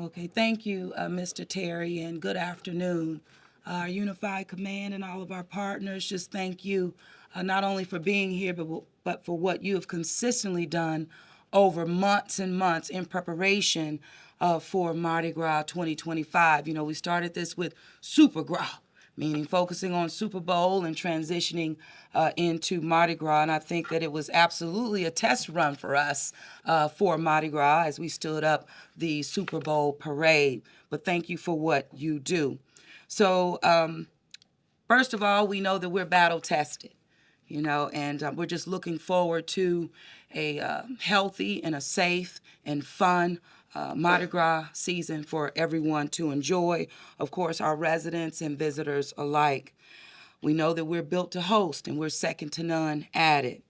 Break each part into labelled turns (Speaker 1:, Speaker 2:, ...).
Speaker 1: Okay, thank you, Mr. Terry, and good afternoon. Our Unified Command and all of our partners, just thank you not only for being here, but for what you have consistently done over months and months in preparation for Mardi Gras 2025. You know, we started this with Super Gras, meaning focusing on Super Bowl and transitioning into Mardi Gras. And I think that it was absolutely a test run for us for Mardi Gras as we stood up the Super Bowl parade. But thank you for what you do. So, first of all, we know that we're battle tested, you know, and we're just looking forward to a healthy and a safe and fun Mardi Gras season for everyone to enjoy. Of course, our residents and visitors alike. We know that we're built to host and we're second to none at it.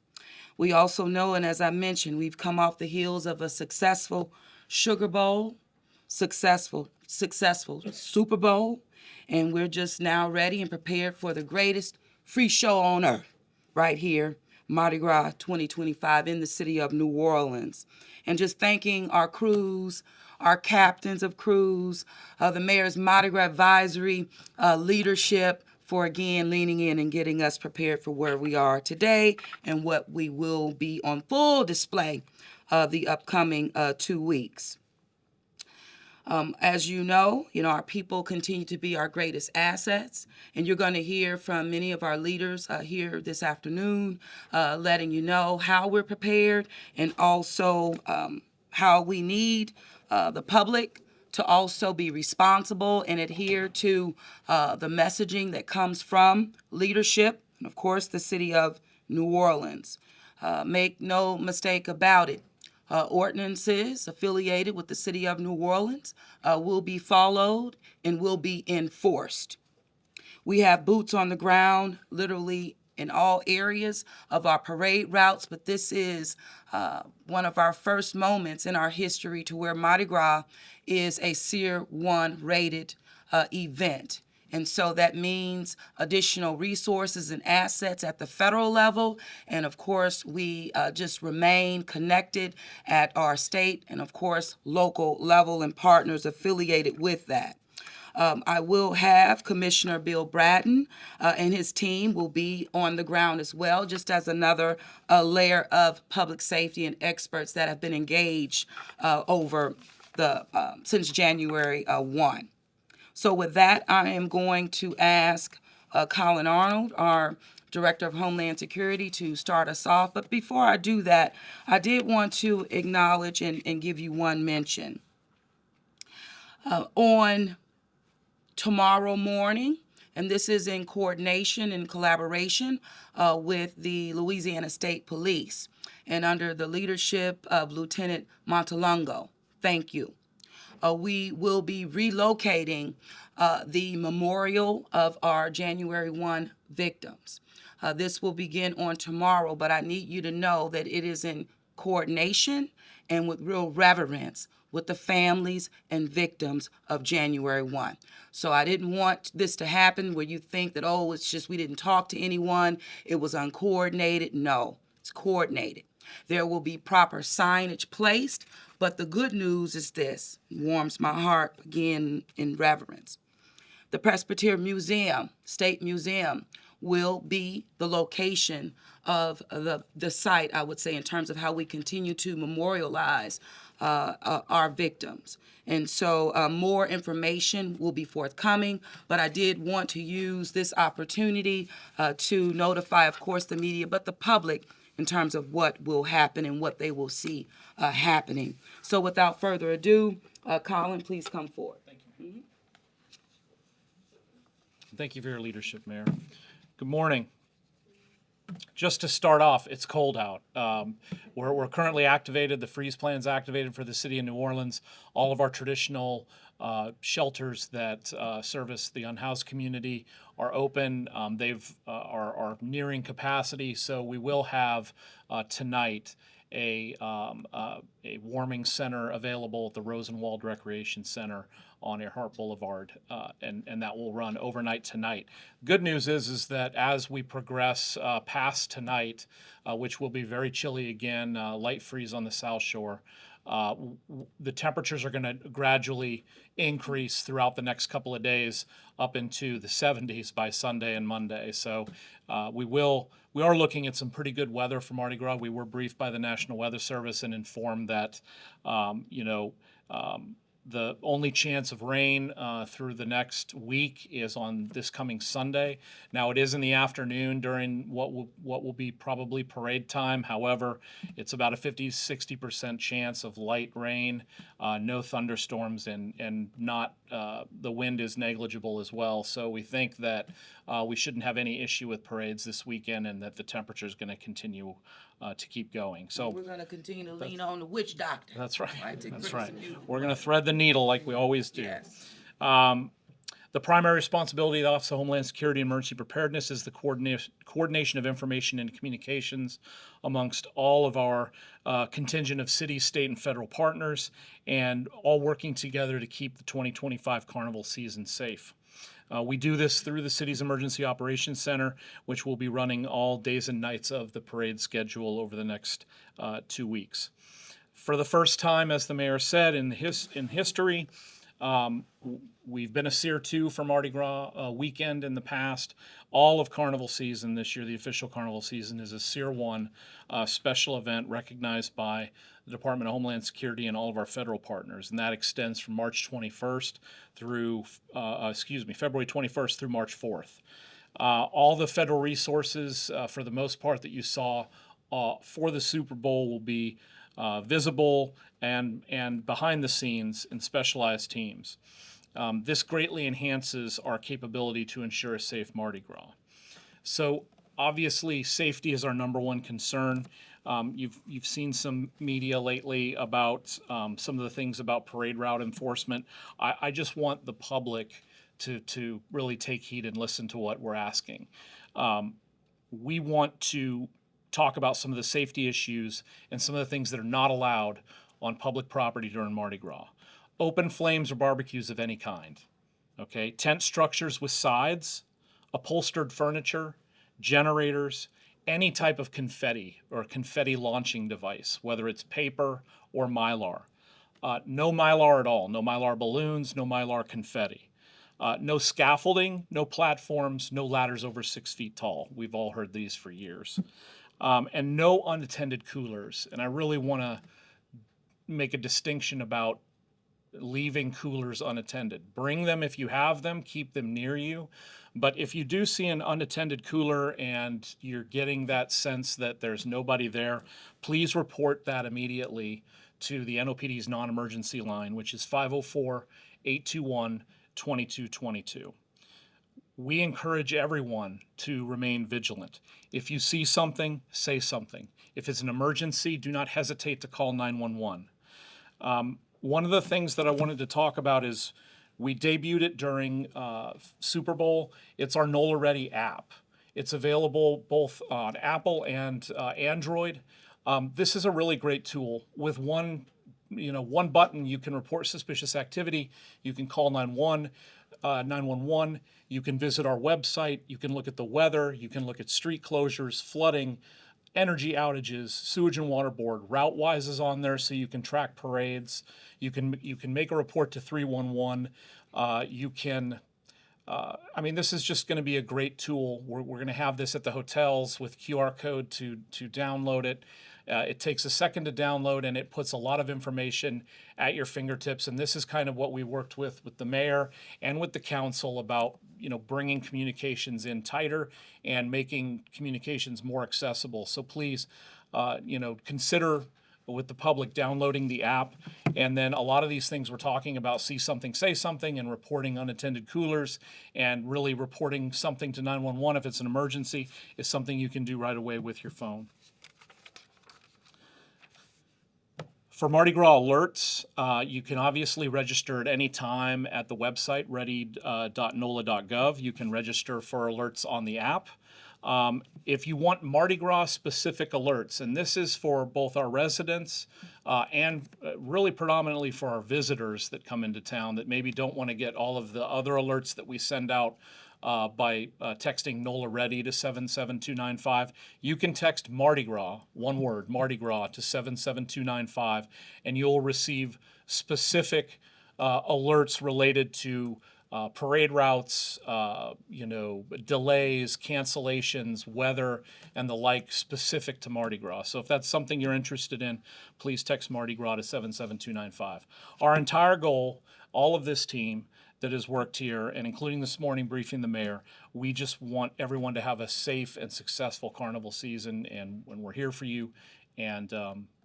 Speaker 1: We also know, and as I mentioned, we've come off the heels of a successful Sugar Bowl, successful Super Bowl, and we're just now ready and prepared for the greatest free show on earth right here, Mardi Gras 2025 in the city of New Orleans. And just thanking our crews, our captains of crews, the mayor's Mardi Gras advisory leadership for again leaning in and getting us prepared for where we are today and what we will be on full display the upcoming 2 weeks. As you know, our people continue to be our greatest assets, and you're going to hear from many of our leaders here this afternoon, letting you know how we're prepared and also how we need the public to also be responsible and adhere to the messaging that comes from leadership, and of course, the city of New Orleans. Make no mistake about it. Ordinances affiliated with the city of New Orleans will be followed and will be enforced. We have boots on the ground literally in all areas of our parade routes, but this is one of our first moments in our history to where Mardi Gras is a Tier 1 rated event. And so that means additional resources and assets at the federal level. And of course, we just remain connected at our state and, of course, local level and partners affiliated with that. I will have Commissioner Bill Bratton and his team will be on the ground as well, just as another layer of public safety and experts that have been engaged over the since January 1. So with that, I am going to ask Colin Arnold, our Director of Homeland Security, to start us off. But before I do that, I did want to acknowledge and give you one mention. On tomorrow morning, and this is in coordination and collaboration with the Louisiana State Police and under the leadership of Lieutenant Montalongo. Thank you. We will be relocating the memorial of our January 1 victims. This will begin on tomorrow, but I need you to know that it is in coordination and with real reverence with the families and victims of January 1. So I didn't want this to happen where you think that, oh, it's just we didn't talk to anyone, it was uncoordinated. No, it's coordinated. There will be proper signage placed, but the good news is this, it warms my heart again in reverence. The Presbyterian Museum, State Museum, will be the location of the site, I would say, in terms of how we continue to memorialize our victims. And so more information will be forthcoming, but I did want to use this opportunity to notify, of course, the media, but the public in terms of what will happen and what they will see happening. So without further ado, Colin, please come forward.
Speaker 2: Thank you for your leadership, Mayor. Good morning. Just to start off, it's cold out. We're currently activated. The freeze plan's activated for the city of New Orleans. All of our traditional shelters that service the unhoused community are open. They've are nearing capacity, so we will have tonight a warming center available at the Rosenwald Recreation Center on Earhart Boulevard, and that will run overnight tonight. Good news is that as we progress past tonight, which will be very chilly again, light freeze on the South Shore, the temperatures are going to gradually increase throughout the next couple of days up into the 70s by Sunday and Monday. So we are looking at some pretty good weather for Mardi Gras. We were briefed by the National Weather Service and informed that the only chance of rain through the next week is on this coming Sunday. Now, it is in the afternoon during what will be probably parade time. However, it's about a 50-60% chance of light rain, no thunderstorms, and not the wind is negligible as well. So we think that we shouldn't have any issue with parades this weekend, and that the temperature is going to continue to keep going. So
Speaker 1: we're going to continue to lean on the witch doctor.
Speaker 2: that's right.
Speaker 1: To
Speaker 2: That's
Speaker 1: bring
Speaker 2: right.
Speaker 1: some beautiful
Speaker 2: We're going to
Speaker 1: weather.
Speaker 2: thread the needle like we always do.
Speaker 1: Yes.
Speaker 2: The primary responsibility of the Office of Homeland Security and Emergency Preparedness is the coordination of information and communications amongst all of our contingent of city, state, and federal partners, and all working together to keep the 2025 Carnival season safe. We do this through the city's Emergency Operations Center, which will be running all days and nights of the parade schedule over the next 2 weeks. For the first time, as the mayor said, in history, we've been a Sear 2 for Mardi Gras weekend in the past. All of Carnival season this year, the official Carnival season, is a Sear 1 special event recognized by the Department of Homeland Security and all of our federal partners, and that extends from March 21st through, February 21st through March 4th. All the federal resources, for the most part, that you saw for the Super Bowl will be visible and behind the scenes in specialized teams. This greatly enhances our capability to ensure a safe Mardi Gras. So obviously, safety is our number one concern. You've seen some media lately about some of the things about parade route enforcement. I just want the public to really take heed and listen to what we're asking. We want to talk about some of the safety issues and some of the things that are not allowed on public property during Mardi Gras. Open flames or barbecues of any kind. Okay, tent structures with sides, upholstered furniture, generators, any type of confetti or confetti launching device, whether it's paper or Mylar. No Mylar at all, no Mylar balloons, no Mylar confetti. No scaffolding, no platforms, no ladders over 6 feet tall. We've all heard these for years. And no unattended coolers. And I really want to make a distinction about leaving coolers unattended. Bring them if you have them, keep them near you. But if you do see an unattended cooler and you're getting that sense that there's nobody there, please report that immediately to the NOPD's non-emergency line, which is 504-821-2222. We encourage everyone to remain vigilant. If you see something, say something. If it's an emergency, do not hesitate to call 911. One of the things that I wanted to talk about is we debuted it during Super Bowl. It's our NOLA Ready app. It's available both on Apple and Android. This is a really great tool. With one button, you can report suspicious activity. You can call 911. You can visit our website. You can look at the weather. You can look at street closures, flooding, energy outages, sewage and water board. RouteWise is on there, so you can track parades. You can make a report to 311. This is just going to be a great tool. We're going to have this at the hotels with QR code to download it. It takes a second to download, and it puts a lot of information at your fingertips. And this is kind of what we worked with the mayor and with the council about, bringing communications in tighter and making communications more accessible. So please, consider with the public downloading the app. And then a lot of these things we're talking about, see something, say something, and reporting unattended coolers, and really reporting something to 911 if it's an emergency, is something you can do right away with your phone. For Mardi Gras alerts, you can obviously register at any time at the website, ready.nola.gov. You can register for alerts on the app. If you want Mardi Gras specific alerts, and this is for both our residents and really predominantly for our visitors that come into town that maybe don't want to get all of the other alerts that we send out by texting NOLA Ready to 77295. You can text Mardi Gras, one word, Mardi Gras, to 77295, and you'll receive specific alerts related to parade routes, delays, cancellations, weather, and the like specific to Mardi Gras. So if that's something you're interested in, please text Mardi Gras to 77295. Our entire goal, all of this team that has worked here, and including this morning briefing the mayor, we just want everyone to have a safe and successful carnival season, and when we're here for you. And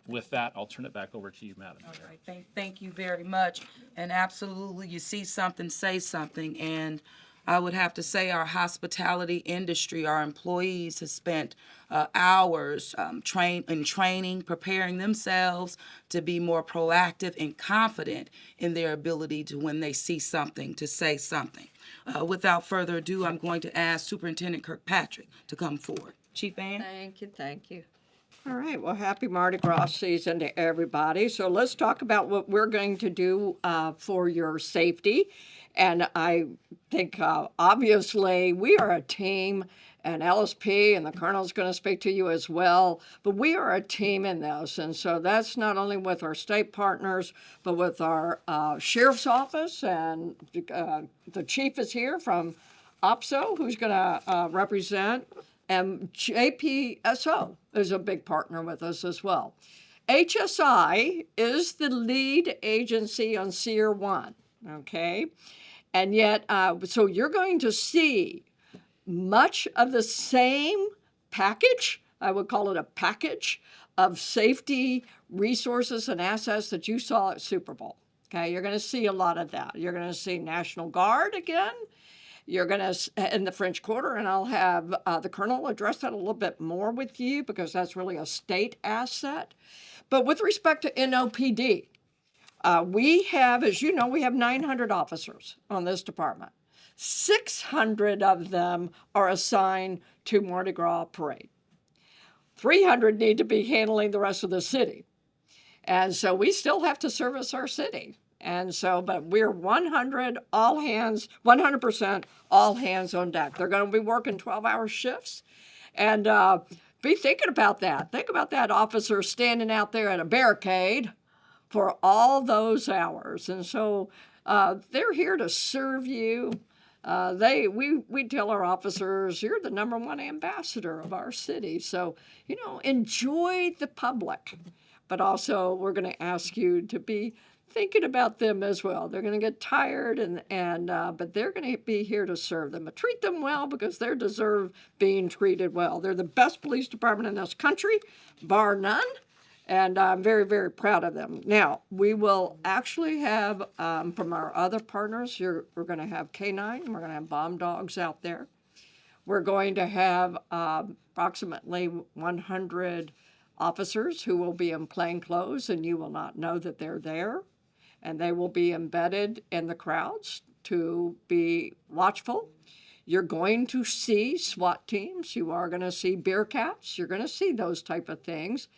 Speaker 2: with that, I'll turn it back over to you, Madam Mayor.
Speaker 1: All right, thank you very much. And absolutely, you see something, say something. And I would have to say our hospitality industry, our employees have spent hours training, preparing themselves to be more proactive and confident in their ability to, when they see something, to say something. Without further ado, I'm going to ask Superintendent Kirkpatrick to come forward. Chief Ann?
Speaker 3: Thank you. All right, well, happy Mardi Gras season to everybody. So let's talk about what we're going to do for your safety. And I think obviously we are a team, and LSP and the Colonel's going to speak to you as well, but we are a team in this. And so that's not only with our state partners, but with our sheriff's office, and the chief is here from OPSO, who's going to represent, and JPSO is a big partner with us as well. HSI is the lead agency on SEER 1, okay? And yet, so you're going to see much of the same package, I would call it a package, of safety resources and assets that you saw at Super Bowl, okay? You're going to see a lot of that. You're going to see National Guard again. You're going to, in the French Quarter, and I'll have the Colonel address that a little bit more with you because that's really a state asset. But with respect to NOPD, we have, as you know, we have 900 officers on this department. 600 of them are assigned to Mardi Gras Parade. 300 need to be handling the rest of the city. And so we still have to service our city. And so, but we're 100% all hands on deck. They're going to be working 12-hour shifts. And be thinking about that. Think about that officer standing out there at a barricade for all those hours. And so they're here to serve you. We tell our officers, you're the number one ambassador of our city. So, enjoy the public. But also, we're going to ask you to be thinking about them as well. They're going to get tired, but they're going to be here to serve them. But treat them well because they deserve being treated well. They're the best police department in this country, bar none, and I'm very, very proud of them. Now, we will actually have, from our other partners, we're going to have K9, we're going to have bomb dogs out there. We're going to have approximately 100 officers who will be in plain clothes, and you will not know that they're there. And they will be embedded in the crowds to be watchful. You're going to see SWAT teams. You are going to see beer cats. You're going to see those type of things.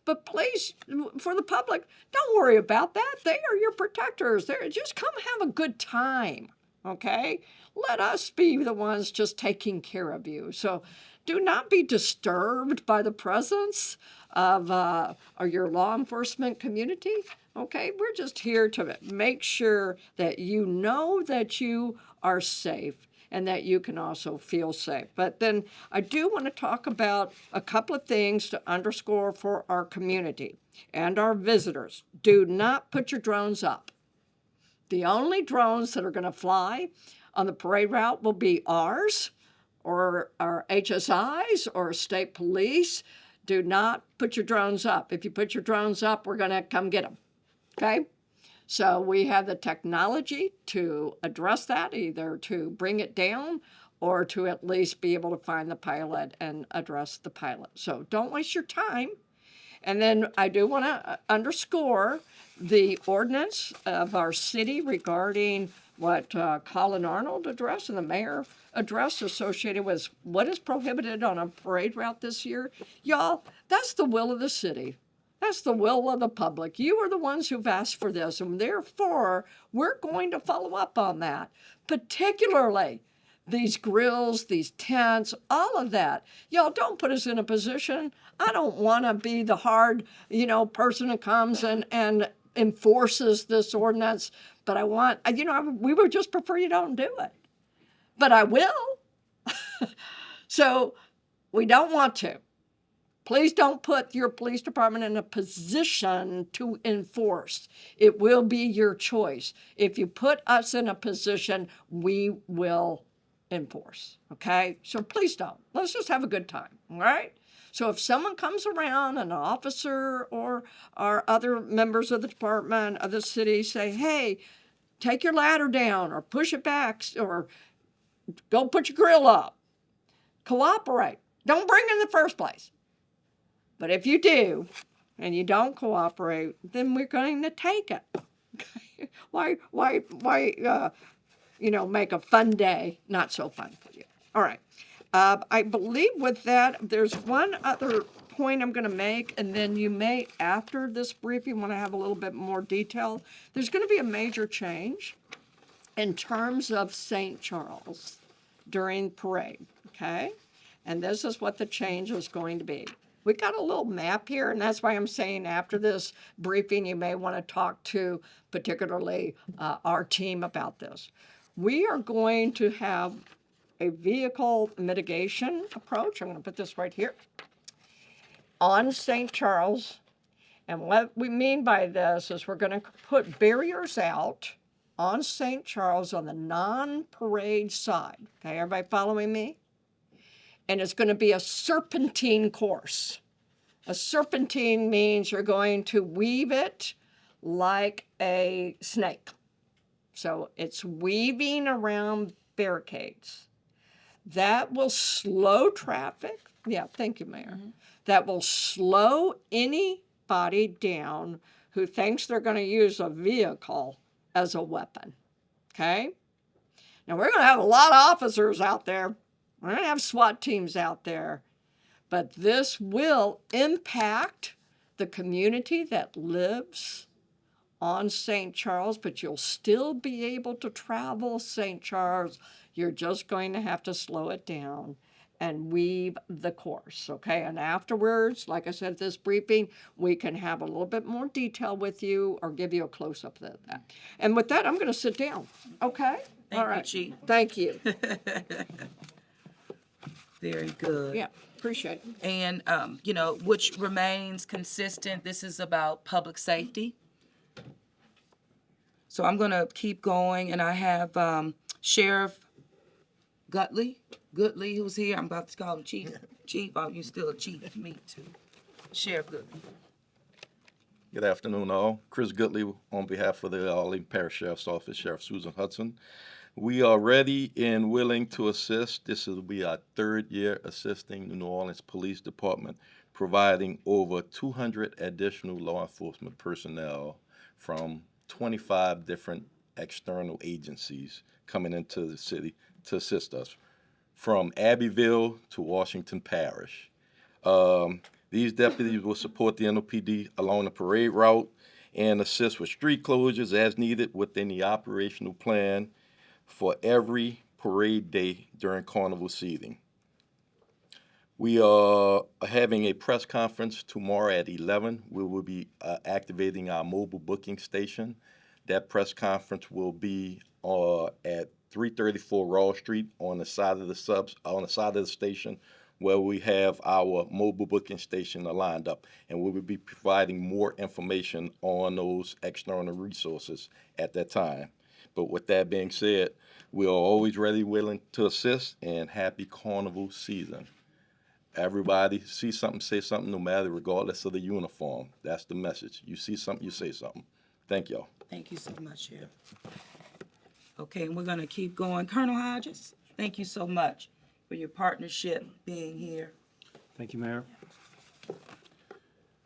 Speaker 3: But please, for the public, don't worry about that. They are your protectors. Just come have a good time, okay? Let us be the ones just taking care of you. So do not be disturbed by the presence of your law enforcement community. Okay, we're just here to make sure that you know that you are safe and that you can also feel safe. But then I do want to talk about a couple of things to underscore for our community and our visitors. Do not put your drones up. The only drones that are going to fly on the parade route will be ours or our HSIs or state police. Do not put your drones up. If you put your drones up, we're going to come get them. Okay? So we have the technology to address that, either to bring it down or to at least be able to find the pilot and address the pilot. So don't waste your time. And then I do want to underscore the ordinance of our city regarding what Colin Arnold addressed and the mayor addressed associated with what is prohibited on a parade route this year. Y'all, that's the will of the city. That's the will of the public. You are the ones who've asked for this, and therefore, we're going to follow up on that, particularly these grills, these tents, all of that. Y'all don't put us in a position. I don't want to be the hard, person who comes and enforces this ordinance, but I want, we would just prefer you don't do it. But I will. So we don't want to. Please don't put your police department in a position to enforce. It will be your choice. If you put us in a position, we will enforce. Okay? So please don't. Let's just have a good time. All right? So if someone comes around, an officer or other members of the department of the city say, hey, take your ladder down or push it back or go put your grill up, cooperate. Don't bring it in the first place. But if you do, and you don't cooperate, then we're going to take it. Why, make a fun day not so fun for you? All right. I believe with that, there's one other point I'm going to make, and then you may, after this briefing, want to have a little bit more detail. There's going to be a major change in terms of St. Charles during parade, okay? And this is what the change is going to be. We got a little map here, and that's why I'm saying after this briefing, you may want to talk to particularly our team about this. We are going to have a vehicle mitigation approach. I'm going to put this right here on St. Charles. And what we mean by this is we're going to put barriers out on St. Charles on the non-parade side. Okay, everybody following me? And it's going to be a serpentine course. A serpentine means you're going to weave it like a snake. So it's weaving around barricades. That will slow traffic. Yeah, thank you, Mayor. Mm-hmm. That will slow anybody down who thinks they're going to use a vehicle as a weapon. Okay? Now, we're going to have a lot of officers out there. We're going to have SWAT teams out there. But this will impact the community that lives on St. Charles, but you'll still be able to travel St. Charles. You're just going to have to slow it down and weave the course, okay? And afterwards, like I said at this briefing, we can have a little bit more detail with you or give you a close-up of that. And with that, I'm going to sit down, okay?
Speaker 1: Thank you, Chief.
Speaker 3: Thank you.
Speaker 1: Very good.
Speaker 3: Yeah, appreciate it.
Speaker 1: And, which remains consistent, this is about public safety. So I'm going to keep going, and I have Sheriff Goodley, who's here. I'm about to call him Chief. Chief, oh, you still a chief to me, too. Sheriff Goodley.
Speaker 4: Good afternoon, all. Chris Goodley on behalf of the Arlington Parish Sheriff's Office, Sheriff Susan Hudson. We are ready and willing to assist. This will be our third year assisting the New Orleans Police Department, providing over 200 additional law enforcement personnel from 25 different external agencies coming into the city to assist us, from Abbeville to Washington Parish. These deputies will support the NOPD along the parade route and assist with street closures as needed within the operational plan for every parade day during carnival season. We are having a press conference tomorrow at 11. We will be activating our mobile booking station. That press conference will be at 334 Raw Street on the side of the station where we have our mobile booking station lined up, and we will be providing more information on those external resources at that time. But with that being said, we are always ready, willing to assist, and happy carnival season. Everybody see something, say something, no matter, regardless of the uniform. That's the message. You see something, you say something. Thank y'all.
Speaker 1: Thank you so much, Sheriff. Okay, and we're going to keep going. Colonel Hodges, thank you so much for your partnership being here.
Speaker 5: Thank you, Mayor.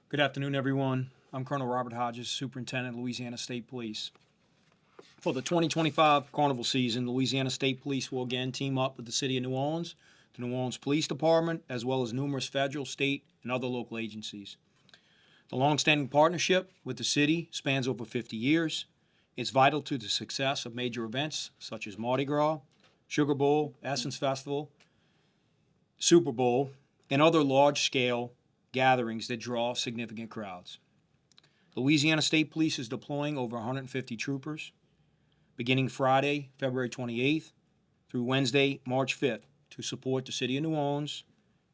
Speaker 5: Good afternoon, everyone. I'm Colonel Robert Hodges, Superintendent, Louisiana State Police. For the 2025 carnival season, Louisiana State Police will again team up with the City of New Orleans, the New Orleans Police Department, as well as numerous federal, state, and other local agencies. The long-standing partnership with the city spans over 50 years. It's vital to the success of major events such as Mardi Gras, Sugar Bowl, Essence Festival, Super Bowl, and other large-scale gatherings that draw significant crowds. Louisiana State Police is deploying over 150 troopers beginning Friday, February 28th through Wednesday, March 5th to support the City of New Orleans,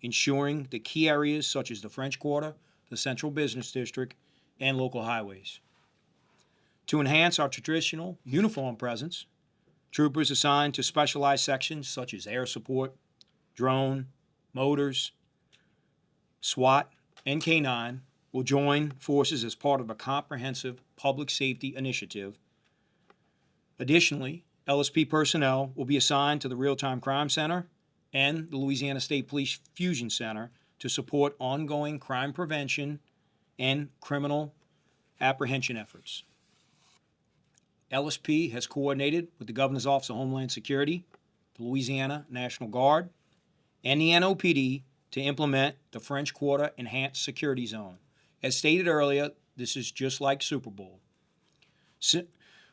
Speaker 5: ensuring the key areas such as the French Quarter, the Central Business District, and local highways. To enhance our traditional uniform presence, troopers assigned to specialized sections such as air support, drone, motors, SWAT, and K-9 will join forces as part of a comprehensive public safety initiative. Additionally, LSP personnel will be assigned to the Real-Time Crime Center and the Louisiana State Police Fusion Center to support ongoing crime prevention and criminal apprehension efforts. LSP has coordinated with the Governor's Office of Homeland Security, the Louisiana National Guard, and the NOPD to implement the French Quarter Enhanced Security Zone. As stated earlier, this is just like Super Bowl.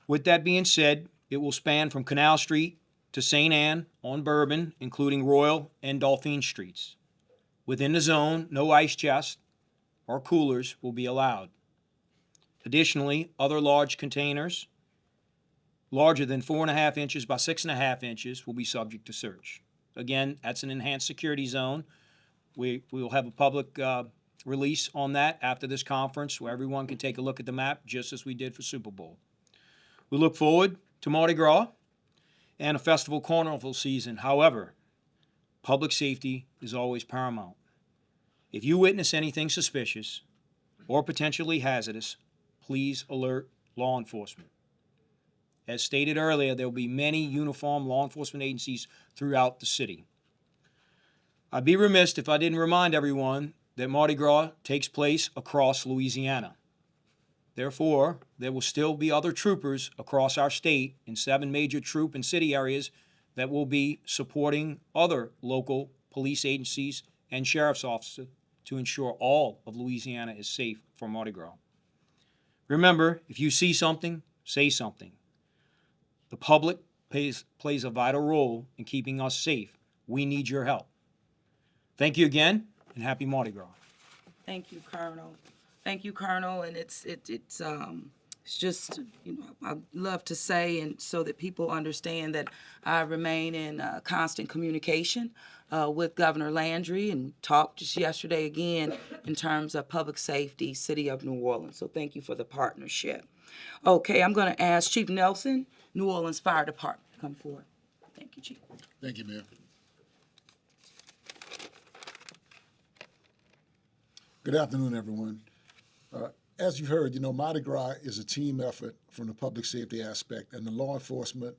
Speaker 5: With that being said, it will span from Canal Street to St. Anne on Bourbon, including Royal and Dauphine Streets. Within the zone, no ice chests or coolers will be allowed. Additionally, other large containers larger than 4.5 inches by 6.5 inches will be subject to search. Again, that's an enhanced security zone. We will have a public release on that after this conference where everyone can take a look at the map just as we did for Super Bowl. We look forward to Mardi Gras and a festival carnival season. However, public safety is always paramount. If you witness anything suspicious or potentially hazardous, please alert law enforcement. As stated earlier, there will be many uniformed law enforcement agencies throughout the city. I'd be remiss if I didn't remind everyone that Mardi Gras takes place across Louisiana. Therefore, there will still be other troopers across our state in 7 major troop and city areas that will be supporting other local police agencies and sheriff's officers to ensure all of Louisiana is safe for Mardi Gras. Remember, if you see something, say something. The public plays a vital role in keeping us safe. We need your help. Thank you again, and happy Mardi Gras.
Speaker 1: Thank you, Colonel. Thank you, Colonel. And it's just, I'd love to say, and so that people understand that I remain in constant communication with Governor Landry, and talked just yesterday again in terms of public safety, City of New Orleans. So thank you for the partnership. Okay, I'm going to ask Chief Nelson, New Orleans Fire Department, to come forward. Thank you, Chief.
Speaker 6: Thank you, Mayor. Good afternoon, everyone. As you heard, Mardi Gras is a team effort from the public safety aspect, and the law enforcement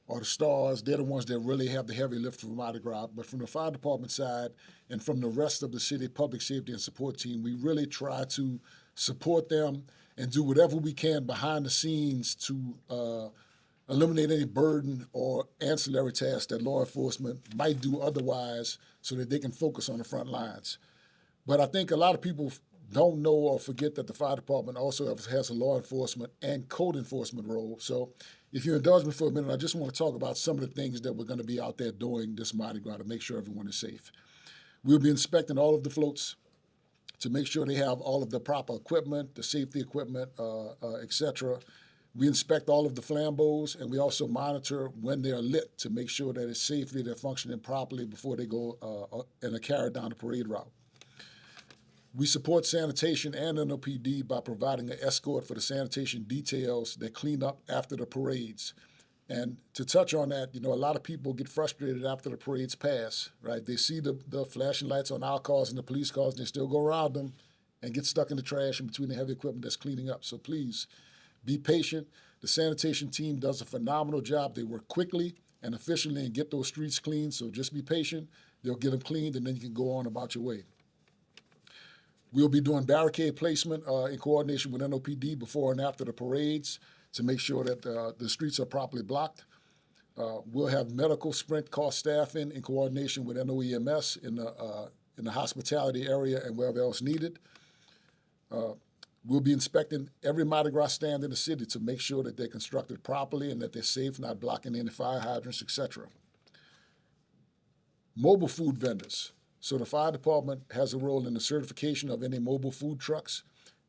Speaker 6: are the stars. They're the ones that really have the heavy lift for Mardi Gras. But from the fire department side and from the rest of the city public safety and support team, we really try to support them and do whatever we can behind the scenes to eliminate any burden or ancillary tasks that law enforcement might do otherwise so that they can focus on the front lines. But I think a lot of people don't know or forget that the fire department also has a law enforcement and code enforcement role. So if you indulge me for a minute, I just want to talk about some of the things that we're going to be out there doing this Mardi Gras to make sure everyone is safe. We'll be inspecting all of the floats to make sure they have all of the proper equipment, the safety equipment, etc. We inspect all of the flambeaux, and we also monitor when they're lit to make sure that it's safely, they're functioning properly before they go and are carried down the parade route. We support sanitation and NOPD by providing an escort for the sanitation details that clean up after the parades. And to touch on that, a lot of people get frustrated after the parades pass, right? They see the flashing lights on our cars and the police cars, and they still go around them and get stuck in the trash in between the heavy equipment that's cleaning up. So please, be patient. The sanitation team does a phenomenal job. They work quickly and efficiently and get those streets clean, so just be patient. They'll get them cleaned, and then you can go on about your way. We'll be doing barricade placement in coordination with NOPD before and after the parades to make sure that the streets are properly blocked. We'll have medical sprint car staffing in coordination with NOEMS in the hospitality area and wherever else needed. We'll be inspecting every Mardi Gras stand in the city to make sure that they're constructed properly and that they're safe, not blocking any fire hydrants, etc. Mobile food vendors. So the fire department has a role in the certification of any mobile food trucks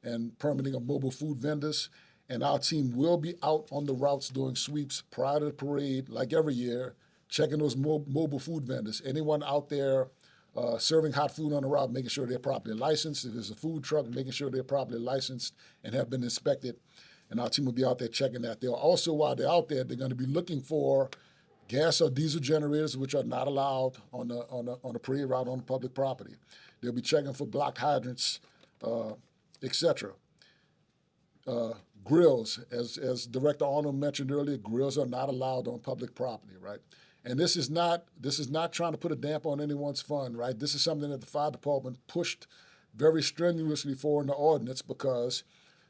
Speaker 6: and permitting of mobile food vendors. And our team will be out on the routes doing sweeps prior to the parade, like every year, checking those mobile food vendors. Anyone out there serving hot food on the route, making sure they're properly licensed. If it's a food truck, making sure they're properly licensed and have been inspected. And our team will be out there checking that. They'll also, while they're out there, they're going to be looking for gas or diesel generators, which are not allowed on the parade route on public property. They'll be checking for blocked hydrants, etc. Grills, as Director Arnold mentioned earlier, grills are not allowed on public property, right? And this is not trying to put a damper on anyone's fun, right? This is something that the fire department pushed very strenuously for in the ordinance because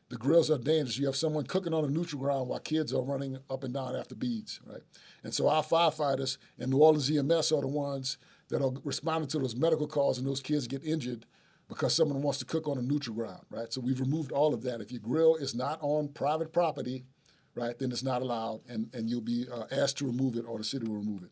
Speaker 6: the grills are dangerous. You have someone cooking on a neutral ground while kids are running up and down after beads, right? And so our firefighters and New Orleans EMS are the ones that are responding to those medical calls and those kids get injured because someone wants to cook on a neutral ground, right? So we've removed all of that. If your grill is not on private property, right, then it's not allowed, and you'll be asked to remove it or the city will remove it.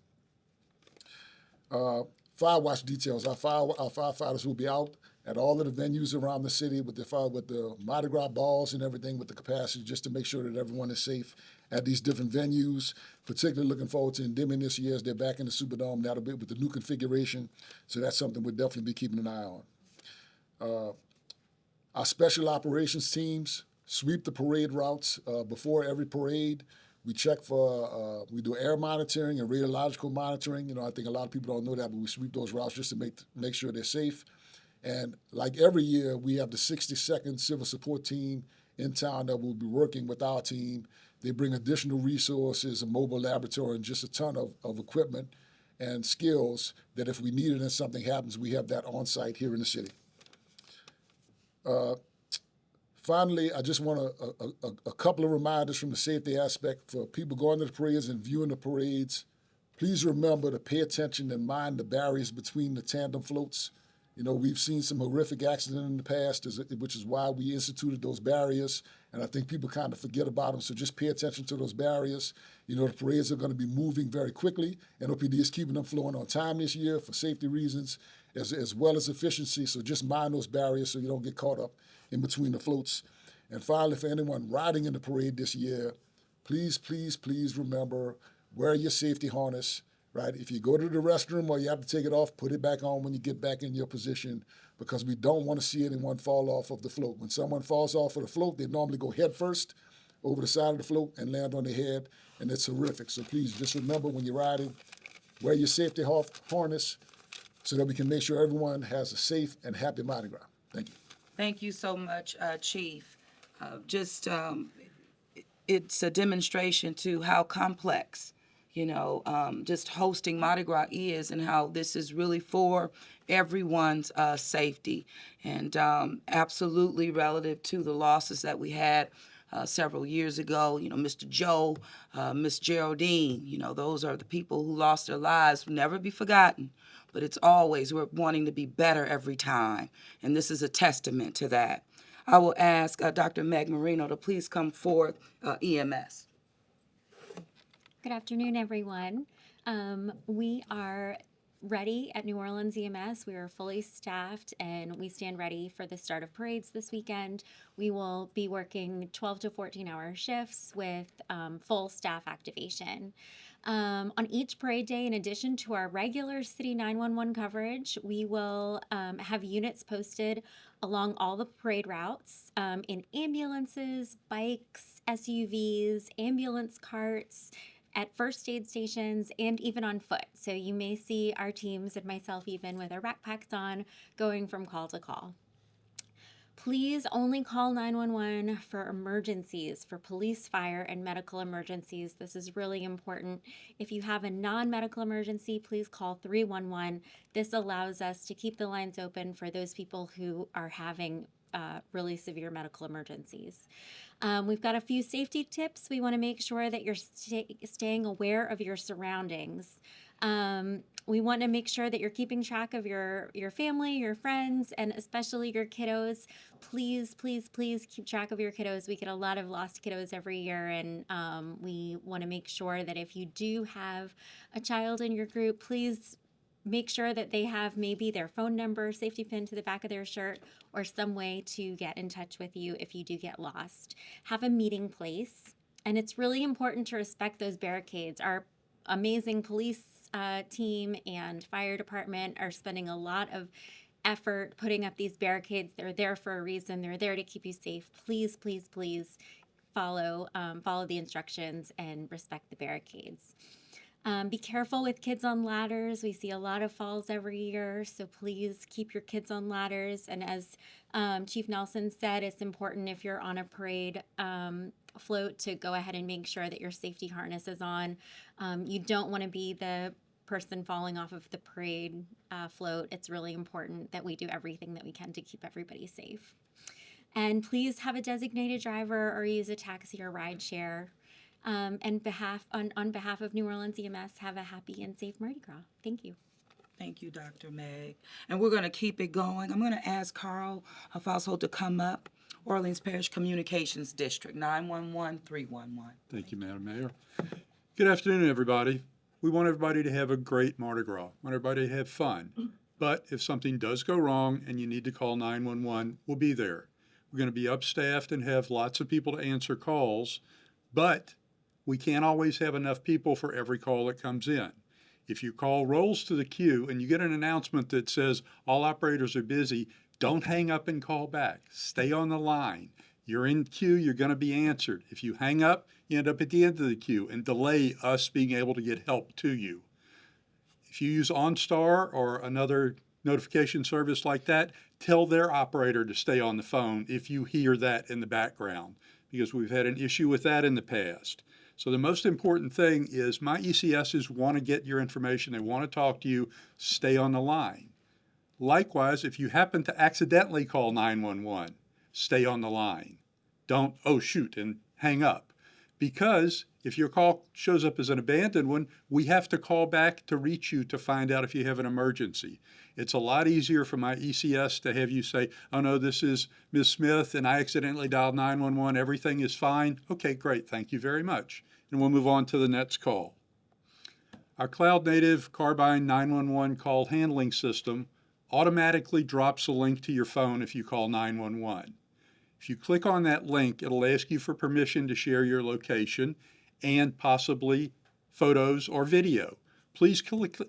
Speaker 6: Fire watch details. Our firefighters will be out at all of the venues around the city with the Mardi Gras balls and everything with the capacity just to make sure that everyone is safe at these different venues. Particularly looking forward to Endymion this year as they're back in the Superdome. That'll be with the new configuration. So that's something we'll definitely be keeping an eye on. Our special operations teams sweep the parade routes before every parade. We check for, we do air monitoring and radiological monitoring. You know, I think a lot of people don't know that, but we sweep those routes just to make sure they're safe. And like every year, we have the 60-second civil support team in town that will be working with our team. They bring additional resources, a mobile laboratory, and just a ton of equipment and skills that if we need it and something happens, we have that on site here in the city. Finally, I just want a couple of reminders from the safety aspect for people going to the parades and viewing the parades. Please remember to pay attention and mind the barriers between the tandem floats. You know, we've seen some horrific accidents in the past, which is why we instituted those barriers, and I think people kind of forget about them, so just pay attention to those barriers. You know, the parades are going to be moving very quickly. NOPD is keeping them flowing on time this year for safety reasons, as well as efficiency, so just mind those barriers so you don't get caught up in between the floats. And finally, for anyone riding in the parade this year, please, please, please remember, wear your safety harness, right? If you go to the restroom or you have to take it off, put it back on when you get back in your position because we don't want to see anyone fall off of the float. When someone falls off of the float, they normally go head first over the side of the float and land on their head, and it's horrific. So please just remember when you're riding, wear your safety harness so that we can make sure everyone has a safe and happy Mardi Gras. Thank you.
Speaker 1: Thank you so much, Chief. It's a demonstration to how complex, just hosting Mardi Gras is and how this is really for everyone's safety. And absolutely relative to the losses that we had several years ago, Mr. Joe, Miss Geraldine, those are the people who lost their lives, will never be forgotten. But it's always, we're wanting to be better every time. And this is a testament to that. I will ask Dr. Meg Marino to please come forth, EMS.
Speaker 7: Good afternoon, everyone. We are ready at New Orleans EMS. We are fully staffed and we stand ready for the start of parades this weekend. We will be working 12 to 14-hour shifts with full staff activation. On each parade day, in addition to our regular City 911 coverage, we will have units posted along all the parade routes in ambulances, bikes, SUVs, ambulance carts, at first aid stations, and even on foot. So you may see our teams and myself even with our backpacks on going from call to call. Please only call 911 for emergencies, for police, fire, and medical emergencies. This is really important. If you have a non-medical emergency, please call 311. This allows us to keep the lines open for those people who are having really severe medical emergencies. We've got a few safety tips. We want to make sure that you're staying aware of your surroundings. We want to make sure that you're keeping track of your family, your friends, and especially your kiddos. Please, please, please keep track of your kiddos. We get a lot of lost kiddos every year, and we want to make sure that if you do have a child in your group, please make sure that they have maybe their phone number, safety pin to the back of their shirt, or some way to get in touch with you if you do get lost. Have a meeting place. And it's really important to respect those barricades. Our amazing police team and fire department are spending a lot of effort putting up these barricades. They're there for a reason. They're there to keep you safe. Please, please, please follow the instructions and respect the barricades. Be careful with kids on ladders. We see a lot of falls every year, so please keep your kids on ladders. And as Chief Nelson said, it's important if you're on a parade float to go ahead and make sure that your safety harness is on. You don't want to be the person falling off of the parade float. It's really important that we do everything that we can to keep everybody safe. And please have a designated driver or use a taxi or ride share. And on behalf of New Orleans EMS, have a happy and safe Mardi Gras. Thank you.
Speaker 1: Thank you, Dr. Meg. And we're going to keep it going. I'm going to ask Carl Fosholt to come up. Orleans Parish Communications District, 911-311.
Speaker 8: Thank you, Madam Mayor. Good afternoon, everybody. We want everybody to have a great Mardi Gras. We want everybody to have fun. But if something does go wrong and you need to call 911, we'll be there. We're going to be upstaffed and have lots of people to answer calls, but we can't always have enough people for every call that comes in. If your call rolls to the queue and you get an announcement that says all operators are busy, don't hang up and call back. Stay on the line. You're in queue, you're going to be answered. If you hang up, you end up at the end of the queue and delay us being able to get help to you. If you use OnStar or another notification service like that, tell their operator to stay on the phone if you hear that in the background, because we've had an issue with that in the past. So the most important thing is my ECSs want to get your information. They want to talk to you. Stay on the line. Likewise, if you happen to accidentally call 911, stay on the line. Don't, oh shoot, and hang up. Because if your call shows up as an abandoned one, we have to call back to reach you to find out if you have an emergency. It's a lot easier for my ECS to have you say, oh no, this is Ms. Smith and I accidentally dialed 911, everything is fine. Okay, great, thank you very much. And we'll move on to the next call. Our cloud-native Carbine 911 call handling system automatically drops a link to your phone if you call 911. If you click on that link, it'll ask you for permission to share your location and possibly photos or video. Please click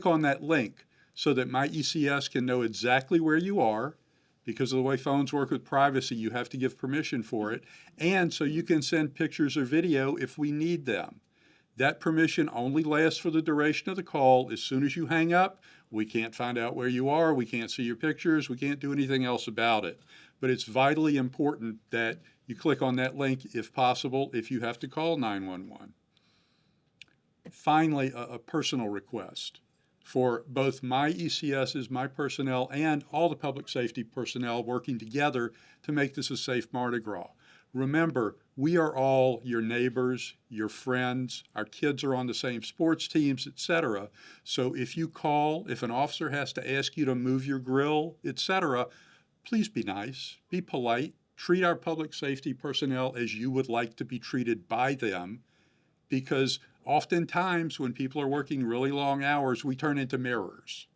Speaker 8: on that link so that my ECS can know exactly where you are. Because of the way phones work with privacy, you have to give permission for it, and so you can send pictures or video if we need them. That permission only lasts for the duration of the call. As soon as you hang up, we can't find out where you are, we can't see your pictures, we can't do anything else about it. But it's vitally important that you click on that link if possible, if you have to call 911. Finally, a personal request for both my ECSs, my personnel, and all the public safety personnel working together to make this a safe Mardi Gras. Remember, we are all your neighbors, your friends, our kids are on the same sports teams, etc. So if you call, if an officer has to ask you to move your grill, etc., please be nice, be polite, treat our public safety personnel as you would like to be treated by them, because oftentimes when people are working really long hours, we turn into mirrors.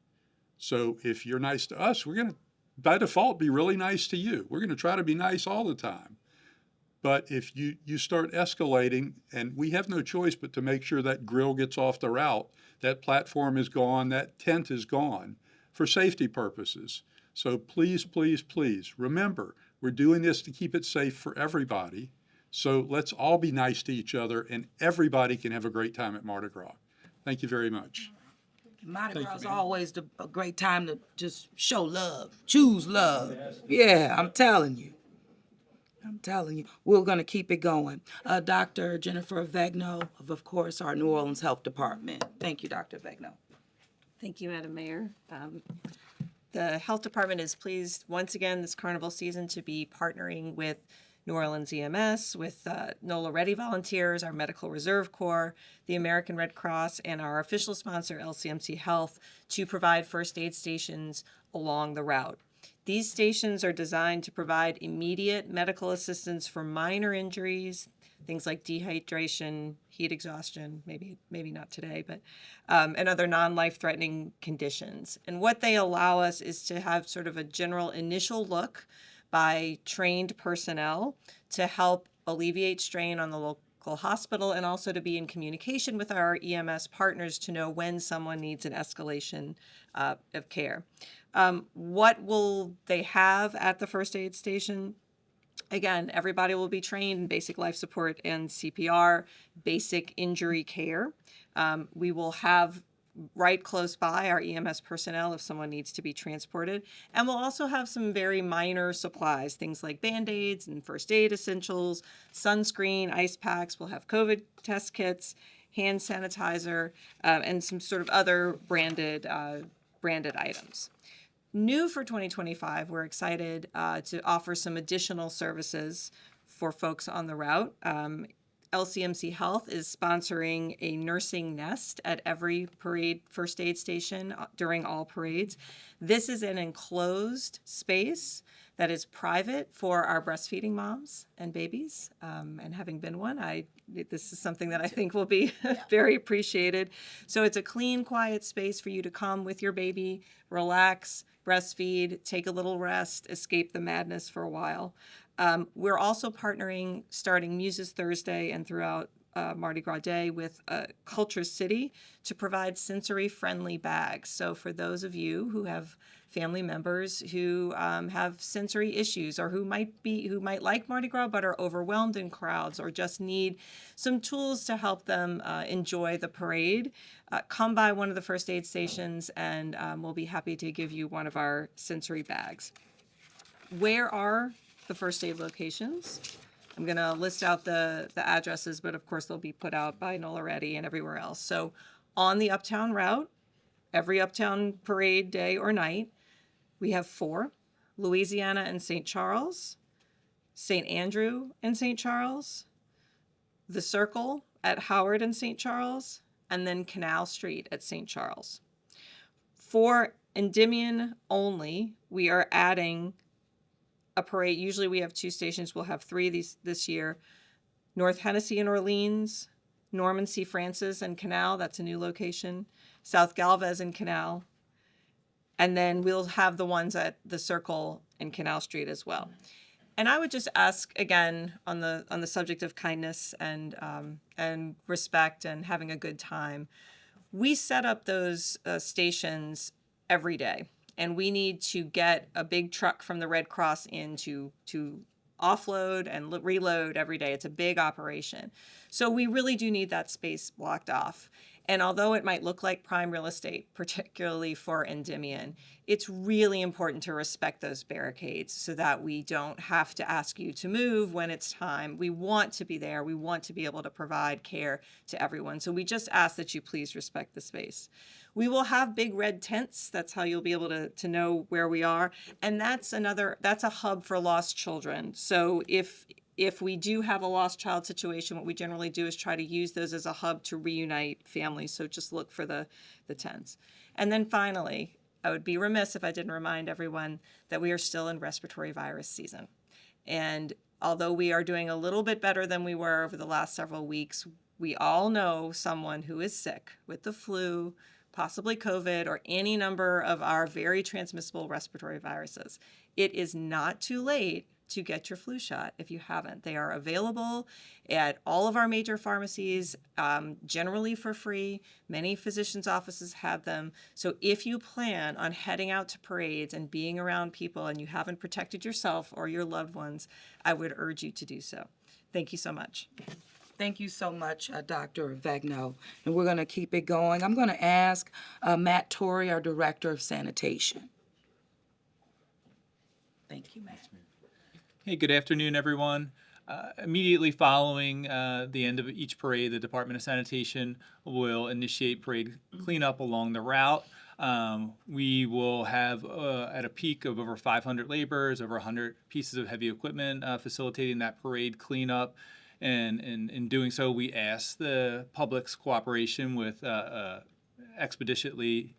Speaker 8: So if you're nice to us, we're going to, by default, be really nice to you. We're going to try to be nice all the time. But if you start escalating, and we have no choice but to make sure that grill gets off the route, that platform is gone, that tent is gone for safety purposes. So please, please, please, remember, we're doing this to keep it safe for everybody. So let's all be nice to each other, and everybody can have a great time at Mardi Gras. Thank you very much.
Speaker 1: Mardi Gras is always a great time to just show love, choose love. Yeah, I'm telling you. We're going to keep it going. Dr. Jennifer Vegno of course, our New Orleans Health Department. Thank you, Dr. Vegno.
Speaker 9: Thank you, Madam Mayor. The Health Department is pleased once again this carnival season to be partnering with New Orleans EMS, with NOLA Ready volunteers, our Medical Reserve Corps, the American Red Cross, and our official sponsor, LCMC Health, to provide first aid stations along the route. These stations are designed to provide immediate medical assistance for minor injuries, things like dehydration, heat exhaustion, maybe not today, but and other non-life-threatening conditions. And what they allow us is to have sort of a general initial look by trained personnel to help alleviate strain on the local hospital, and also to be in communication with our EMS partners to know when someone needs an escalation of care. What will they have at the first aid station? Again, everybody will be trained in basic life support and CPR, basic injury care. We will have right close by our EMS personnel if someone needs to be transported. And we'll also have some very minor supplies, things like Band-Aids and first aid essentials, sunscreen, ice packs. We'll have COVID test kits, hand sanitizer, and some sort of other branded items. New for 2025, we're excited to offer some additional services for folks on the route. LCMC Health is sponsoring a nursing nest at every parade first aid station during all parades. This is an enclosed space that is private for our breastfeeding moms and babies. And having been one, this is something that I think will be very appreciated. So it's a clean, quiet space for you to come with your baby, relax, breastfeed, take a little rest, escape the madness for a while. We're also partnering, starting Muses Thursday and throughout Mardi Gras Day, with Culture City to provide sensory-friendly bags. So for those of you who have family members who have sensory issues, or who might like Mardi Gras but are overwhelmed in crowds, or just need some tools to help them enjoy the parade, come by one of the first aid stations, and we'll be happy to give you one of our sensory bags. Where are the first aid locations? I'm going to list out the addresses, but of course they'll be put out by NOLA Ready and everywhere else. So on the Uptown route, every Uptown parade day or night, we have 4: Louisiana and St. Charles, St. Andrew and St. Charles, the Circle at Howard and St. Charles, and then Canal Street at St. Charles. For Endymion only, we are adding a parade. Usually we have 2 stations. We'll have 3 this year. North Hennessy and Orleans, Norman C. Francis and Canal, that's a new location, South Galvez and Canal, and then we'll have the ones at the Circle and Canal Street as well. And I would just ask again on the subject of kindness and respect and having a good time. We set up those stations every day, and we need to get a big truck from the Red Cross in to offload and reload every day. It's a big operation. So we really do need that space blocked off. And although it might look like prime real estate, particularly for Endymion, it's really important to respect those barricades so that we don't have to ask you to move when it's time. We want to be there. We want to be able to provide care to everyone. So we just ask that you please respect the space. We will have big red tents. That's how you'll be able to know where we are. And that's a hub for lost children. So if we do have a lost child situation, what we generally do is try to use those as a hub to reunite families. So just look for the tents. And then finally, I would be remiss if I didn't remind everyone that we are still in respiratory virus season. And although we are doing a little bit better than we were over the last several weeks, we all know someone who is sick with the flu, possibly COVID, or any number of our very transmissible respiratory viruses. It is not too late to get your flu shot if you haven't. They are available at all of our major pharmacies, generally for free. Many physicians' offices have them. So if you plan on heading out to parades and being around people and you haven't protected yourself or your loved ones, I would urge you to do so. Thank you so much.
Speaker 1: Thank you so much, Dr. Vagno. And we're going to keep it going. I'm going to ask Matt Torrey, our Director of Sanitation. Thank you, Matt.
Speaker 10: Hey, good afternoon, everyone. Immediately following the end of each parade, the Department of Sanitation will initiate parade cleanup along the route. We will have at a peak of over 500 laborers, over 100 pieces of heavy equipment facilitating that parade cleanup. And in doing so, we ask the public's cooperation with expeditiously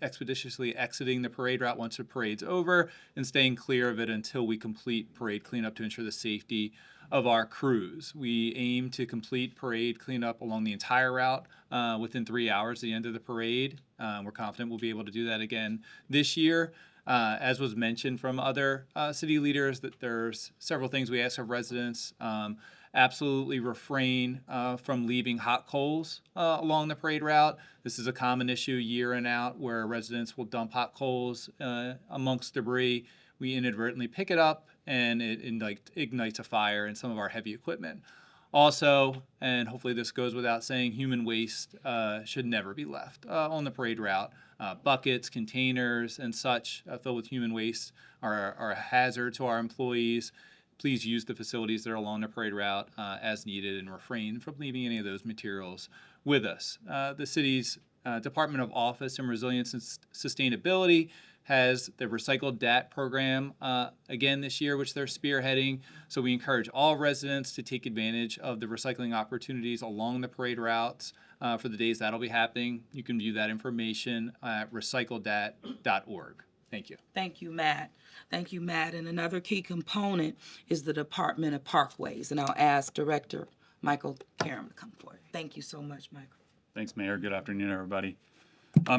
Speaker 10: exiting the parade route once the parade's over and staying clear of it until we complete parade cleanup to ensure the safety of our crews. We aim to complete parade cleanup along the entire route within 3 hours at the end of the parade. We're confident we'll be able to do that again this year. As was mentioned from other city leaders, that there's several things we ask of residents. Absolutely refrain from leaving hot coals along the parade route. This is a common issue year in out where residents will dump hot coals amongst debris. We inadvertently pick it up and it ignites a fire in some of our heavy equipment. Also, and hopefully this goes without saying, human waste should never be left on the parade route. Buckets, containers, and such filled with human waste are a hazard to our employees. Please use the facilities that are along the parade route as needed and refrain from leaving any of those materials with us. The city's Department of Office and Resilience and Sustainability has the Recycled DAT program again this year, which they're spearheading. So we encourage all residents to take advantage of the recycling opportunities along the parade routes for the days that'll be happening. You can view that information at recycledat.org. Thank you.
Speaker 1: Thank you, Matt. Thank you, Matt. And another key component is the Department of Parkways. And I'll ask Director Michael Karam to come forward. Thank you so much, Michael.
Speaker 11: Thanks, Mayor. Good afternoon, everybody.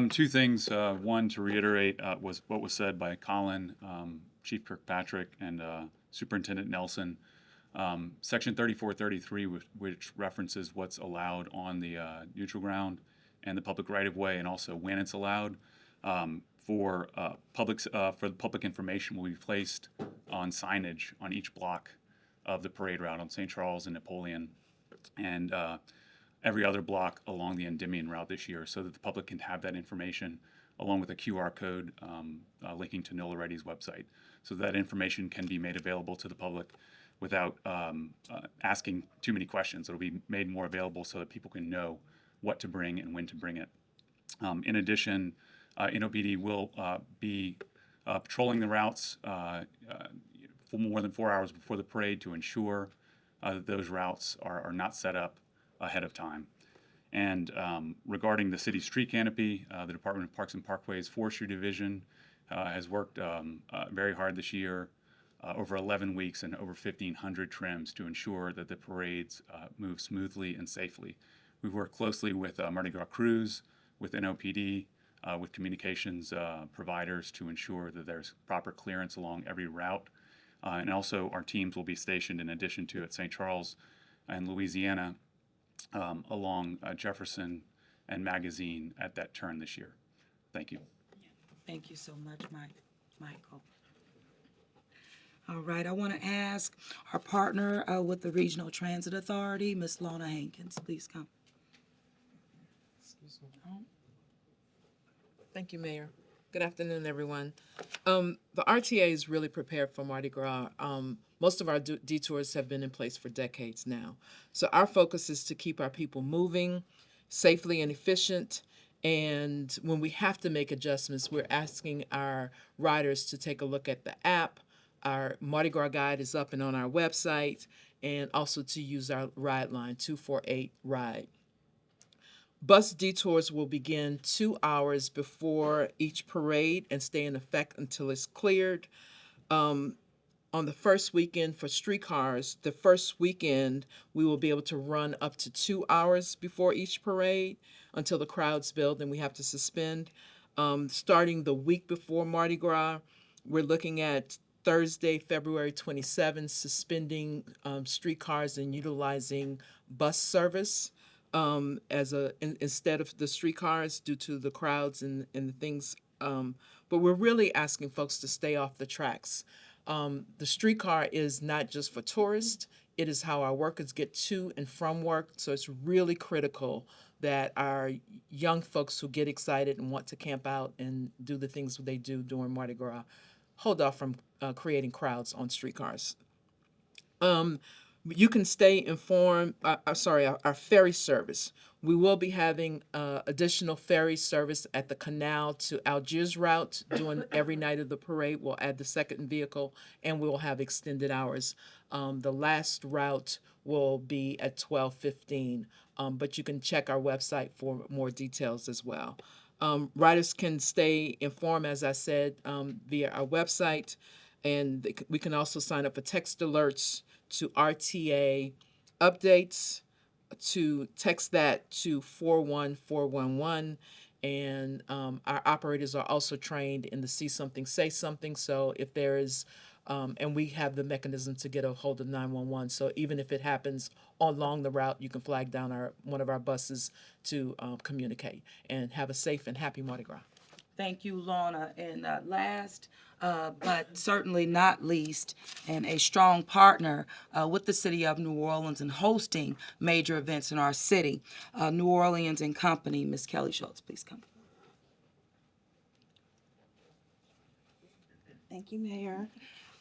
Speaker 11: Two things. One, to reiterate was what was said by Colin, Chief Kirkpatrick, and Superintendent Nelson. Section 3433, which references what's allowed on the neutral ground and the public right-of-way, and also when it's allowed, for the public information will be placed on signage on each block of the parade route on St. Charles and Napoleon, and every other block along the Endymion route this year, so that the public can have that information along with a QR code linking to NOLA Ready's website, so that information can be made available to the public without asking too many questions. It'll be made more available so that people can know what to bring and when to bring it. In addition, NOPD will be patrolling the routes for more than 4 hours before the parade to ensure that those routes are not set up ahead of time. And regarding the city's street canopy, the Department of Parks and Parkways Forestry Division has worked very hard this year, over 11 weeks and over 1,500 trims to ensure that the parades move smoothly and safely. We've worked closely with Mardi Gras crews, with NOPD, with communications providers to ensure that there's proper clearance along every route. And also our teams will be stationed, in addition to at St. Charles and Louisiana, along Jefferson and Magazine at that turn this year. Thank you.
Speaker 1: Thank you so much, Michael. All right, I want to ask our partner with the Regional Transit Authority, Ms. Lorna Hankins, please come.
Speaker 12: Thank you, Mayor. Good afternoon, everyone. The RTA is really prepared for Mardi Gras. Most of our detours have been in place for decades now. So our focus is to keep our people moving safely and efficient. And when we have to make adjustments, we're asking our riders to take a look at the app. Our Mardi Gras guide is up and on our website, and also to use our ride line, 248-RIDE. Bus detours will begin 2 hours before each parade and stay in effect until it's cleared. On the first weekend for streetcars, the first weekend, we will be able to run up to 2 hours before each parade until the crowds build and we have to suspend. Starting the week before Mardi Gras, we're looking at Thursday, February 27th, suspending streetcars and utilizing bus service instead of the streetcars due to the crowds and the things. But we're really asking folks to stay off the tracks. The streetcar is not just for tourists, it is how our workers get to and from work. So it's really critical that our young folks who get excited and want to camp out and do the things they do during Mardi Gras hold off from creating crowds on streetcars. You can stay informed. Our ferry service. We will be having additional ferry service at the Canal to Algiers route doing every night of the parade. We'll add the second vehicle, and we will have extended hours. The last route will be at 12:15, but you can check our website for more details as well. Riders can stay informed, as I said, via our website, and we can also sign up for text alerts to RTA updates, to text that to 41411. And our operators are also trained in the see something, say something. So if there is, and we have the mechanism to get a hold of 911. So even if it happens along the route, you can flag down one of our buses to communicate. And have a safe and happy Mardi Gras.
Speaker 1: Thank you, Lorna. And last, but certainly not least, and a strong partner with the City of New Orleans in hosting major events in our city, New Orleans and Company. Ms. Kelly Schultz, please come.
Speaker 13: Thank you, Mayor.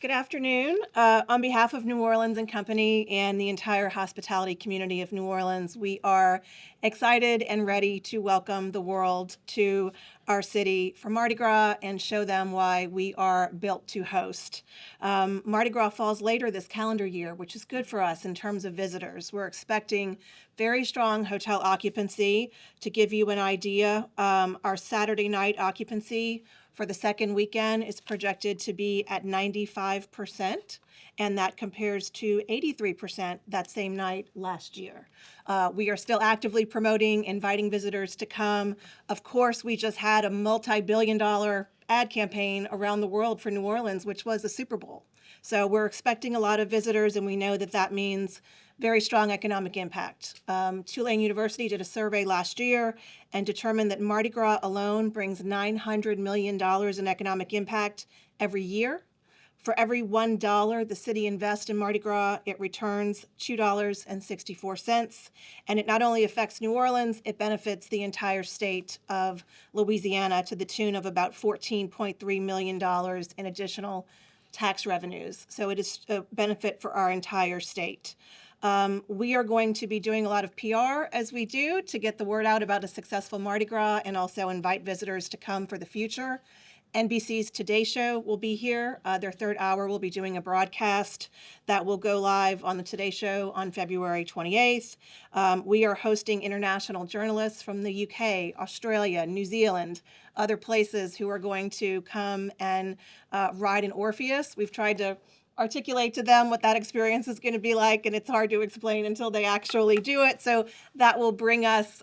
Speaker 13: Good afternoon. On behalf of New Orleans and Company and the entire hospitality community of New Orleans, we are excited and ready to welcome the world to our city for Mardi Gras and show them why we are built to host. Mardi Gras falls later this calendar year, which is good for us in terms of visitors. We're expecting very strong hotel occupancy. To give you an idea, our Saturday night occupancy for the second weekend is projected to be at 95%, and that compares to 83% that same night last year. We are still actively promoting, inviting visitors to come. Of course, we just had a multi-billion-dollar ad campaign around the world for New Orleans, which was the Super Bowl. So we're expecting a lot of visitors, and we know that that means very strong economic impact. Tulane University did a survey last year and determined that Mardi Gras alone brings $900 million in economic impact every year. For every $1 the city invests in Mardi Gras, it returns $2.64. And it not only affects New Orleans, it benefits the entire state of Louisiana to the tune of about $14.3 million in additional tax revenues. So it is a benefit for our entire state. We are going to be doing a lot of PR as we do to get the word out about a successful Mardi Gras and also invite visitors to come for the future. NBC's Today Show will be here. Their third hour will be doing a broadcast that will go live on the Today Show on February 28th. We are hosting international journalists from the UK, Australia, New Zealand, other places who are going to come and ride an Orpheus. We've tried to articulate to them what that experience is going to be like, and it's hard to explain until they actually do it. So that will bring us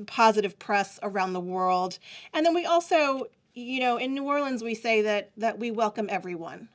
Speaker 13: positive press around the world. And then we also, in New Orleans, we say that we welcome everyone.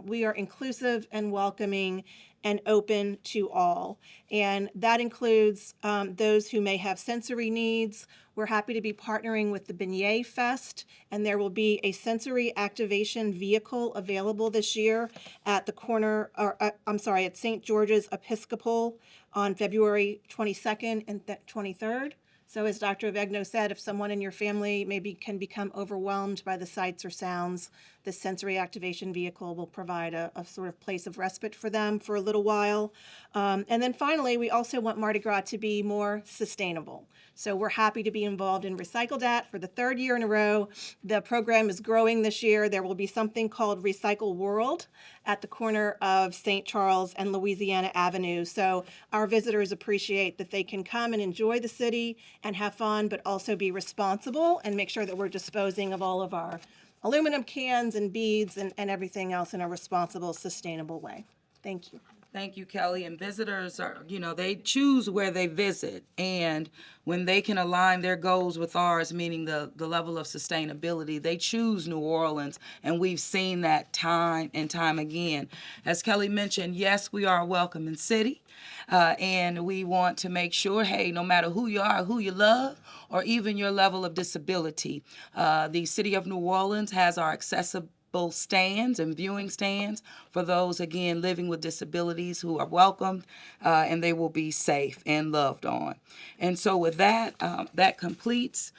Speaker 13: We are inclusive and welcoming and open to all. And that includes those who may have sensory needs. We're happy to be partnering with the Beignet Fest, and there will be a sensory activation vehicle available this year at at St. George's Episcopal on February 22nd and 23rd. So as Dr. Avegno said, if someone in your family maybe can become overwhelmed by the sights or sounds, the sensory activation vehicle will provide a sort of place of respite for them for a little while. And then finally, we also want Mardi Gras to be more sustainable. So we're happy to be involved in Recycle Dat for the third year in a row. The program is growing this year. There will be something called Recycle World at the corner of St. Charles and Louisiana Avenue. So our visitors appreciate that they can come and enjoy the city and have fun, but also be responsible and make sure that we're disposing of all of our aluminum cans and beads and everything else in a responsible, sustainable way. Thank you.
Speaker 1: Thank you, Kelly. And visitors are, they choose where they visit. And when they can align their goals with ours, meaning the level of sustainability, they choose New Orleans. And we've seen that time and time again. As Kelly mentioned, yes, we are a welcoming city. And we want to make sure, hey, no matter who you are, who you love, or even your level of disability, the city of New Orleans has our accessible stands and viewing stands for those, again, living with disabilities who are welcomed, and they will be safe and loved on. And so with that, that completes,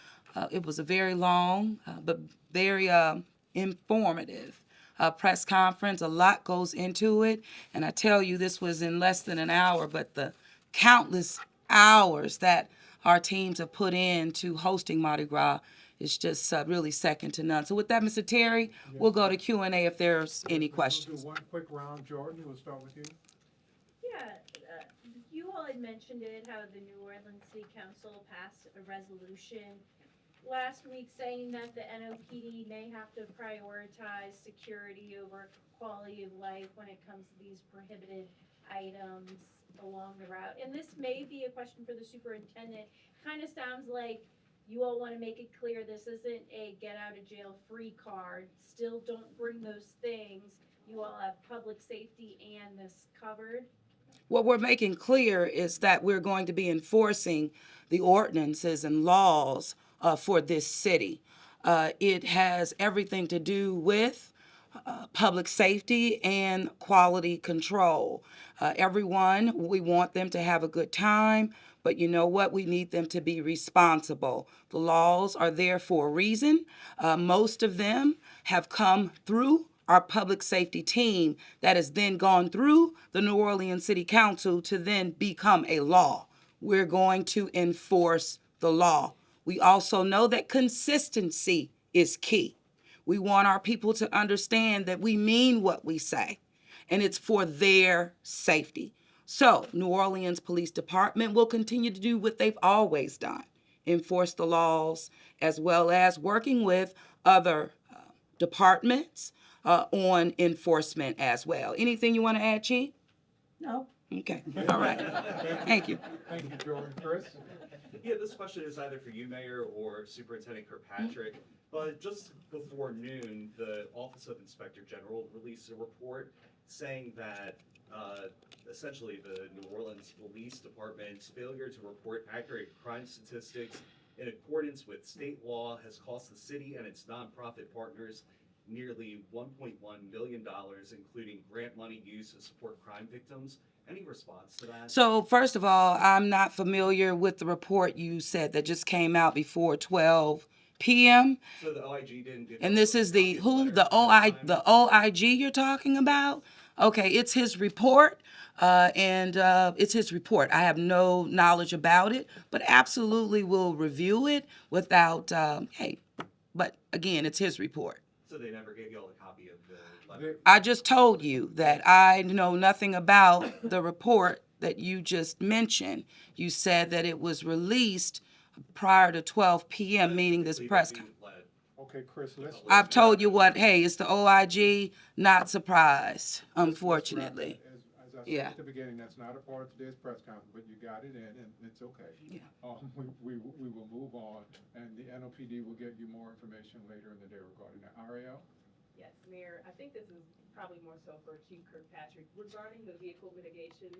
Speaker 1: it was a very long but very informative press conference. A lot goes into it. And I tell you, this was in less than an hour, but the countless hours that our teams have put into hosting Mardi Gras is just really second to none. So with that, Mr. Terry, we'll go to Q&A if there's any questions.
Speaker 14: We'll do one quick round. Jordan, we'll start with you.
Speaker 15: Yeah, you all had mentioned it, how the New Orleans City Council passed a resolution last week saying that the NOPD may have to prioritize security over quality of life when it comes to these prohibited items along the route. And this may be a question for the superintendent. Kind of sounds like you all want to make it clear this isn't a get out of jail free card. Still don't bring those things. You all have public safety and this covered.
Speaker 1: What we're making clear is that we're going to be enforcing the ordinances and laws for this city. It has everything to do with public safety and quality control. Everyone, we want them to have a good time, but you know what? We need them to be responsible. The laws are there for a reason. Most of them have come through our public safety team that has then gone through the New Orleans City Council to then become a law. We're going to enforce the law. We also know that consistency is key. We want our people to understand that we mean what we say, and it's for their safety. So, New Orleans Police Department will continue to do what they've always done, enforce the laws, as well as working with other departments on enforcement as well. Anything you want to add, Chief?
Speaker 3: No.
Speaker 1: Okay. All right. Thank you.
Speaker 14: Thank you, Jordan. Chris?
Speaker 16: Yeah, this question is either for you, Mayor, or Superintendent Kirkpatrick. But just before noon, the Office of Inspector General released a report saying that essentially the New Orleans Police Department's failure to report accurate crime statistics in accordance with state law has cost the city and its nonprofit partners nearly $1.1 million, including grant money used to support crime victims. Any response to that?
Speaker 1: So, first of all, I'm not familiar with the report you said that just came out before 12 p.m.
Speaker 16: So the OIG didn't give.
Speaker 1: And this is the who? The OIG you're talking about? Okay, it's his report, and it's his report. I have no knowledge about it, but absolutely will review it without, but again, it's his report.
Speaker 16: So they never gave you all a copy of the letter?
Speaker 1: I just told you that I know nothing about the report that you just mentioned. You said that it was released prior to 12 p.m., meaning this press conference.
Speaker 14: Okay, Chris, let's.
Speaker 1: I've told you what, hey, it's the OIG, not surprised, unfortunately.
Speaker 14: As I said
Speaker 1: Yeah.
Speaker 14: at the beginning, that's not a part of today's press conference, but you got it in, and it's okay.
Speaker 1: Yeah.
Speaker 14: We will move on, and the NOPD will get you more information later in the day regarding that. Ariel?
Speaker 17: Yes, Mayor, I think this is probably more so for Chief Kirkpatrick. Regarding the vehicle mitigation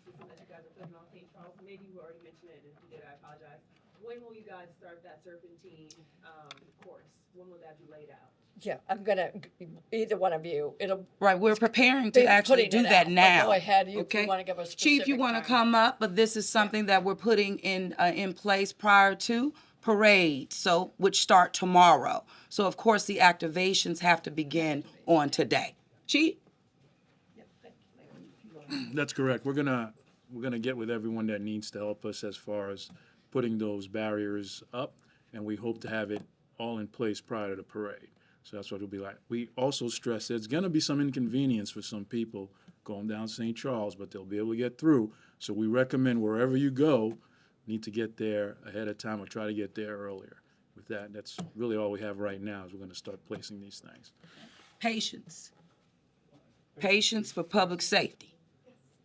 Speaker 17: system that you guys are putting on St. Charles, maybe you already mentioned it, and if you did, I apologize. When will you guys start that serpentine course? When will that be laid out?
Speaker 3: Yeah, I'm gonna, either one of you, it'll.
Speaker 1: Right, we're preparing to
Speaker 3: be
Speaker 1: actually
Speaker 3: putting
Speaker 1: do
Speaker 3: it
Speaker 1: that
Speaker 3: out, but
Speaker 1: now.
Speaker 3: Go ahead, if
Speaker 1: okay?
Speaker 3: you wanna give us
Speaker 1: Chief, you want to come up, but this is something that we're putting in place prior to parade, so which start tomorrow. So of course the activations have to begin on today. Chief?
Speaker 5: That's correct. We're gonna get with everyone that needs to help us as far as putting those barriers up, and we hope to have it all in place prior to the parade. So that's what it'll be like. We also stress there's gonna be some inconvenience for some people going down St. Charles, but they'll be able to get through. So we recommend wherever you go, need to get there ahead of time or try to get there earlier. With that, that's really all we have right now is we're gonna start placing these things.
Speaker 1: Patience. Patience for public safety.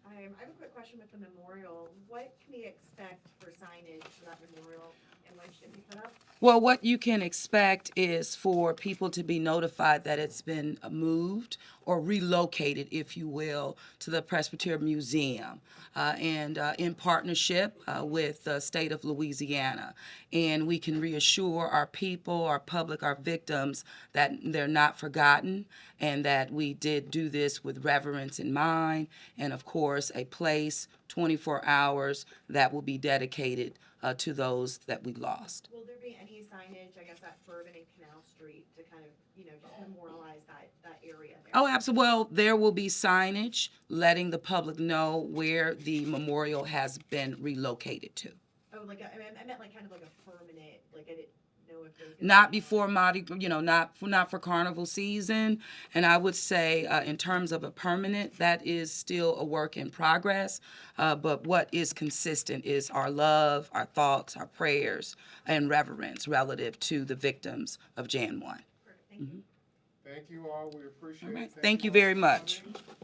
Speaker 18: I have a quick question with the memorial. What can we expect for signage for that memorial, and when should it be put up?
Speaker 1: Well, what you can expect is for people to be notified that it's been moved or relocated, if you will, to the Presbyterian Museum and in partnership with the state of Louisiana. And we can reassure our people, our public, our victims that they're not forgotten and that we did do this with reverence in mind and, of course, a place 24 hours that will be dedicated to those that we lost.
Speaker 18: Will there be any signage signage, I guess, at Bourbon and Canal Street to kind of, you know, just memorialize that area there?
Speaker 1: Oh, absolutely. Well, there will be signage letting the public know where the memorial has been relocated to.
Speaker 18: Oh, like, I meant like kind of like a permanent, like I didn't know if there was.
Speaker 1: Not before Mardi, not for Carnival season. And I would say, in terms of a permanent, that is still a work in progress. But what is consistent is our love, our thoughts, our prayers, and reverence relative to the victims of Jan 1.
Speaker 14: Thank you all. We appreciate it.
Speaker 1: Thank you very much.
Speaker 14: coming.